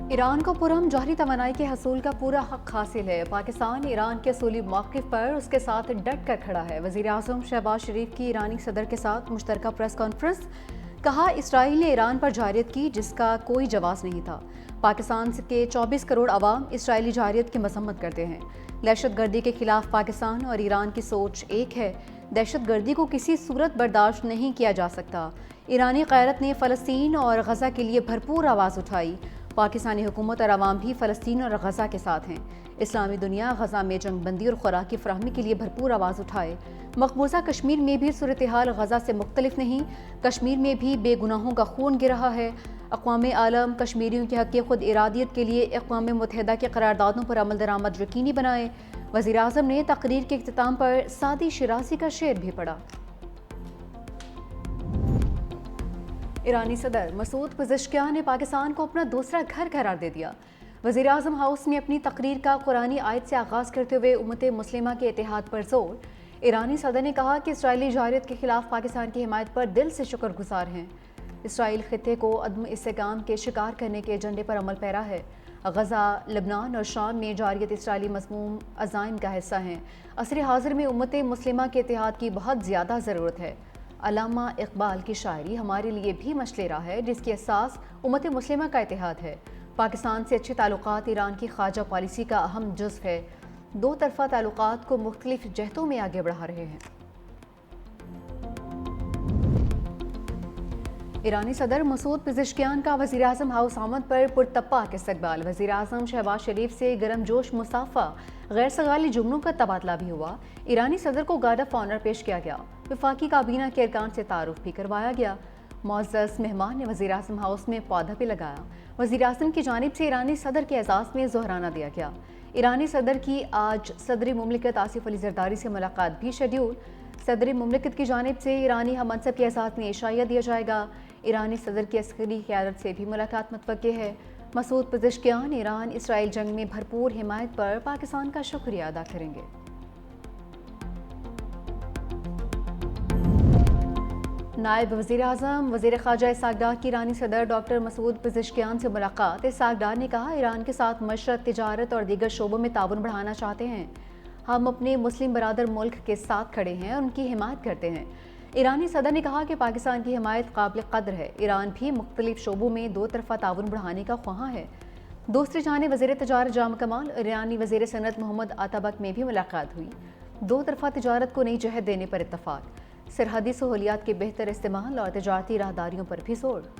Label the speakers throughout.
Speaker 1: Iran को पुरअमन जौहरी तवानाई के हसूल का पूरा हक हासिल है। पाकिस्तान ईरान के असूली मौक़िफ़ पर उसके साथ डट कर खड़ा है। वज़ीर आज़म शहबाज शरीफ की ईरानी सदर के साथ मुश्तरका प्रेस कॉन्फ्रेंस। कहा, इसराइल ने ईरान पर जारियत की जिसका कोई जवाब नहीं था। पाकिस्तान के 24 करोड़ अवाम इसराइली जारियत की मजम्मत करते हैं। दहशत गर्दी के खिलाफ पाकिस्तान और ईरान की सोच एक है। दहशत गर्दी को किसी सूरत बर्दाश्त नहीं किया जा सकता। ईरानी क़यादत ने फ़लस्तीन और गज़ा के लिए भरपूर आवाज़ उठाई। पाकिस्तानी हुकूमत और अवाम भी फ़लस्तीन और गज़ा के साथ हैं। इस्लामी दुनिया गज़ा में जंगबंदी और खुराक की फराहमी के लिए भरपूर आवाज़ उठाए। मकबूजा कश्मीर में भी सूरत हाल गज़ा से मुख्तलिफ नहीं। कश्मीर में भी बेगुनाहों का खून गिर रहा है। अक़वाम आलम कश्मीरियों के हक़ खुद इरादियत के लिए अक़वाम मुत्तहिदा के करारदादों पर अमल दरामद यकीनी बनाए। वज़ीर आज़म ने तकरीर के इख्तिताम पर सादी शिराज़ी का शेर भी पढ़ा। ईरानी सदर मसूद पिज़ेश्कियान ने पाकिस्तान को अपना दूसरा घर करार दे दिया। वज़ीर आज़म हाउस में अपनी तकरीर का कुरानी आयत से आगाज़ करते हुए उम्मत मुस्लिमा के इत्तेहाद पर जोर। ईरानी सदर ने कहा कि इसराइली जारियत के खिलाफ पाकिस्तान की हिमायत पर दिल से शुक्रगुजार हैं। इसराइल खित्ते को अदम इस्तेहकाम के शिकार करने के एजेंडे पर अमल पैरा है। गज़ा, लबनान और शाम में जारियत इसराइली मज़मूम अज़ाइम का हिस्सा हैं। असर हाज़िर में उम्मत मुस्लिमा के इत्तेहाद की बहुत ज़्यादा ज़रूरत है। अल्लामा इकबाल की शायरी हमारे लिए भी मशले राह है जिसकी असास उम्मत मुस्लिमा का इत्तेहाद है। पाकिस्तान से अच्छे ताल्लुकात ईरान की खारजा पॉलिसी का अहम जुज़्व है। दो तरफ़ा ताल्लुकात को मुख्तलिफ जहतों में आगे बढ़ा रहे हैं। ईरानी सदर मसूद पिज़ेश्कियान का वज़ीर आज़म हाउस आमद पर पुरतप्पा के इस्तकबाल। वज़ीर आज़म शहबाज शरीफ से गर्मजोश मुसाफ़ा, गैर सगाली जुमलों का तबादला भी हुआ। ईरानी सदर को गार्ड ऑफ ऑनर पेश किया गया। वफाकी काबीना के अरकान से तारुफ भी करवाया गया। मुअज़्ज़ज़ मेहमान ने वज़ीर आज़म हाउस में पौधा भी लगाया। वज़ीर आज़म की जानिब से ईरानी सदर के एजाज़ में ज़ोहराना दिया गया। ईरानी सदर की आज सदर मुमलिकत आसिफ अली ज़रदारी से मुलाकात भी शेड्यूल। सदर मुमलिकत की जानिब से ईरानी हम मनसब के एजाज़ में इशाइया दिया जाएगा। ईरानी सदर की अस्करी क़यादत से भी मुलाकात मुतवक्के है। मसूद पिज़ेश्कियान ईरान इसराइल जंग में भरपूर हिमायत पर पाकिस्तान का शुक्रिया अदा करेंगे। नायब वज़ीर आज़म वज़ीर ख़ारजा इस्हाक़ डार की ईरानी सदर डॉक्टर मसूद पिज़ेश्कियान से मुलाकात। इस्हाक़ डार ने कहा, ईरान के साथ मशरत, तिजारत और दीगर शोबों में ताउन बढ़ाना चाहते हैं। हम अपने मुस्लिम बरादर मुल्क के साथ खड़े हैं और उनकी हिमायत करते हैं। ईरानी सदर ने कहा कि पाकिस्तान की हिमायत काबिल कद्र है। ईरान भी मुख्तलिफ शोबों में दो तरफ़ा ताउन बढ़ाने का ख्वाहां है। दूसरी जानिब वज़ीर तिजारत जाम कमाल और ईरानी वज़ीर सनअत मोहम्मद आताबक में भी मुलाकात हुई। दो तरफ़ा तिजारत को नई जहत देने पर इत्तफ़ाक़। सरहदी सहूलियात के बेहतर इस्तेमाल और तिजारती राहदारियों पर भी जोर।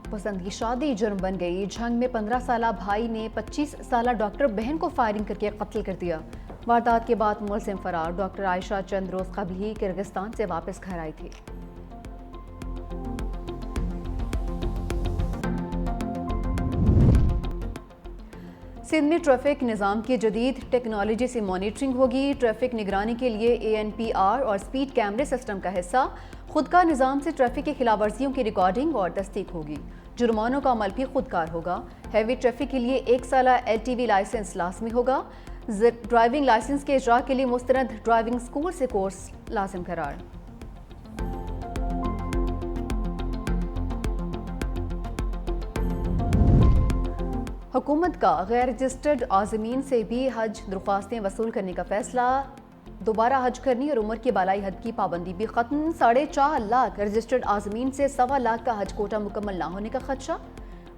Speaker 1: पसंद की शादी जुर्म बन गई। झंग में 15 साला भाई ने 25 साला डॉक्टर बहन को फायरिंग करके कत्ल कर दिया। वारदात के बाद मुलजिम फरार। डॉक्टर आयशा चंद रोज कबल ही किर्गिस्तान से वापस घर आई थी। सिंध में ट्रैफिक निज़ाम की जदीद टेक्नोलॉजी से मॉनिटरिंग होगी। ट्रैफिक निगरानी के लिए ANPR और स्पीड कैमरे सिस्टम का हिस्सा खुद का निज़ाम से ट्रैफिक की खिलाफवर्जियों की रिकॉर्डिंग और तस्दीक होगी। जुर्मानों का अमल भी खुदकार होगा। हैवी ट्रैफिक के लिए 1 साला LTV लाइसेंस लाजमी होगा। ड्राइविंग लाइसेंस के इजरा के लिए मुस्तनद ड्राइविंग स्कूल से कोर्स लाजिम करार। हुकूमत का गैर रजिस्टर्ड आज़मीन से भी हज दरख्वास्तें वसूल करने का फैसला। दोबारा हज करनी और उम्र की बालाई हद की पाबंदी भी खत्म। 4.5 लाख रजिस्टर्ड आज़मीन से 1.25 लाख का हज कोटा मुकम्मल ना होने का खदशा।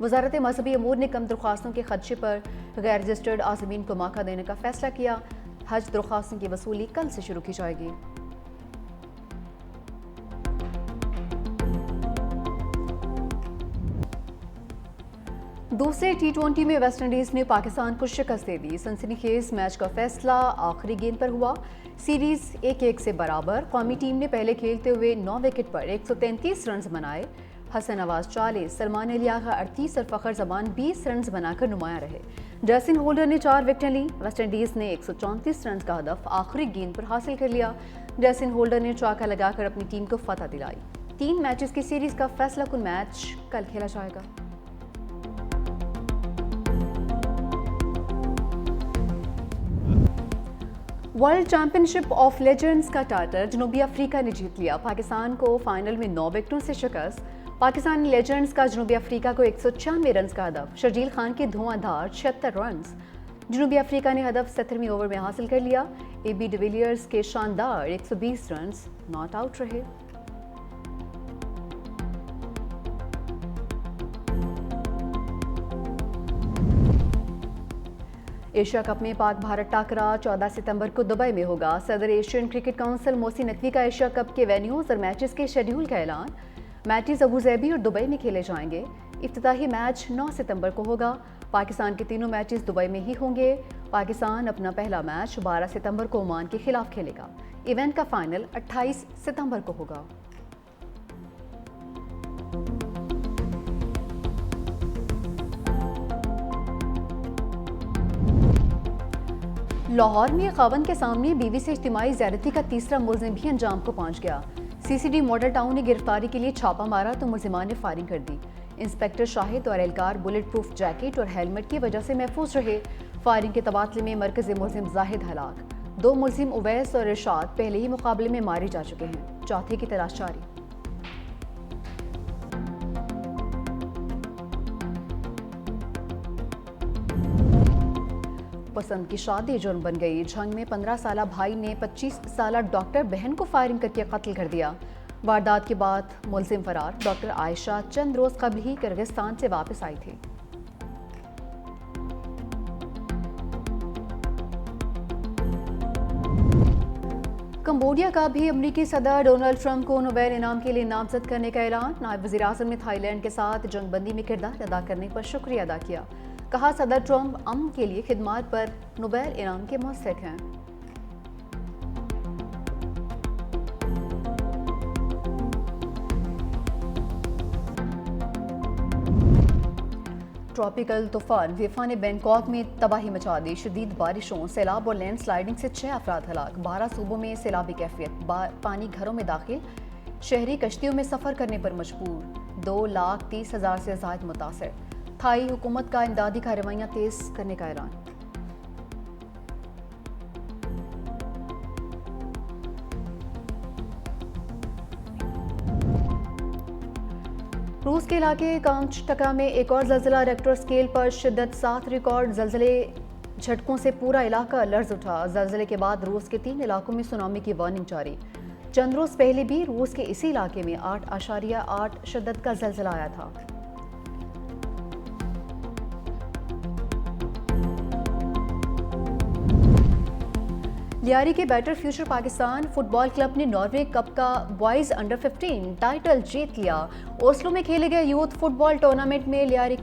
Speaker 1: वजारत मजहबी अमूर ने कम दरख्वास्तों के खदशे पर गैर रजिस्टर्ड आज़मीन को मौका देने का फैसला किया। हज दरख्वास्तों की वसूली कल से शुरू की जाएगी। दूसरे T20 में वेस्टइंडीज ने पाकिस्तान को शिकस्त दे दी। सनसनीखेज मैच का फैसला आखिरी गेंद पर हुआ। सीरीज 1-1 से बराबर। कौमी टीम ने पहले खेलते हुए 9 विकेट पर 133 रन बनाए। हसन नवाज 40, सलमान अली आगा 38 और फ़खर जमान 20 रन बनाकर नुमाया रहे। जैसिन होल्डर ने 4 विकेटें ली। वेस्टइंडीज ने 134 रन का हदफ आखिरी गेंद पर हासिल कर लिया। जैसिन होल्डर ने चौका लगाकर अपनी टीम को फतह दिलाई। 3 मैचेस की सीरीज का फैसला कुन मैच कल खेला जाएगा। वर्ल्ड चैंपियनशिप ऑफ लेजेंड्स का टाइटल जनूबी अफ्रीका ने जीत लिया। पाकिस्तान को फाइनल में 9 विकेटों से शिकस्त। पाकिस्तानी लेजेंड्स का जनूबी अफ्रीका को 196 रन का हदफ। शर्जील खान के धुआंधार 76 रन जनूबी अफ्रीका ने हदफ 17वीं ओवर में हासिल कर लिया। AB डिविलियर्स के शानदार 120 रन नॉट आउट रहे। एशिया कप में पाक भारत टाकरा 14 सितंबर को दुबई में होगा। सदर Asian cricket council Mohsin Naqvi का एशिया कप के वेन्यूज और मैचेस के शेड्यूल का ऐलान। मैचेस अबूजैबी और दुबई में खेले जाएंगे। इफ्तिताही मैच 9 सितंबर को होगा। पाकिस्तान के तीनों मैचेस दुबई में ही होंगे। पाकिस्तान अपना पहला मैच 12 सितंबर को ओमान के खिलाफ खेलेगा। इवेंट का फाइनल 28 सितंबर को होगा। लाहौर में खावंद के सामने बीवी से इज्तिमाई ज़्यादती का तीसरा मुल्जिम भी अंजाम को पहुंच गया। CCD मॉडल टाउन ने गिरफ्तारी के लिए छापा मारा तो मुल्जिमान ने फायरिंग कर दी। इंस्पेक्टर शाहिद और एहलकार बुलेट प्रूफ जैकेट और हेलमेट की वजह से महफूज रहे। फायरिंग के तबादले में मरकजी मुल्जिम जाहिद हलाक। 2 मुल्जिम उवैस और इरशाद पहले ही मुकाबले में मारे जा चुके हैं। चौथे की तलाश जारी। पसंद की शादी जुर्म बन गई। झंग में 15 साला भाई ने 25 साला डॉक्टर बहन को फायरिंग करके कत्ल कर दिया। वारदात के बाद मुल्जिम फरार। डॉक्टर आयशा चंद रोज कबल ही किर्गिस्तान से वापस आई थी। कंबोडिया का भी अमरीकी सदर डोनाल्ड ट्रंप को नोबेल इनाम के लिए नामजद करने का ऐलान। नायब वज़ीर आज़म ने थाईलैंड के साथ जंगबंदी में किरदार अदा करने पर शुक्रिया अदा किया। कहा सदर ट्रंप अमन के लिए खिदमात पर नोबेल इनाम के मुस्तहिक हैं। ट्रॉपिकल तूफान वीफा ने बैंकॉक में तबाही मचा दी। शदीद बारिशों, सैलाब और लैंडस्लाइडिंग से 6 अफराद हलाक। 12 सूबों में सैलाबी कैफियत। पानी घरों में दाखिल। शहरी कश्तियों में सफ़र करने पर मजबूर। 2,30,000 से ज़ायद मुतासर। थाई हुकूमत का इमदादी कार्रवाइयाँ तेज करने का ऐलान। रूस के इलाके कांचटका में एक और ज़लज़ला। रेक्टर स्केल पर शिद्दत 7 रिकॉर्ड। ज़लज़ले झटकों से पूरा इलाका लर्ज़ उठा। ज़लज़ले के बाद रूस के 3 इलाकों में सुनामी की वार्निंग जारी। चंद रोज़ पहले भी रूस के इसी इलाके में 8.8 शिद्दत का ज़लज़ला आया था। लियारी के better future Pakistan football club ने नॉर्वे कप का बॉयज़ अंडर 15 टाइटल जीत लिया। ओस्लो में खेले गए यूथ फुटबॉल टूर्नामेंट में लियारी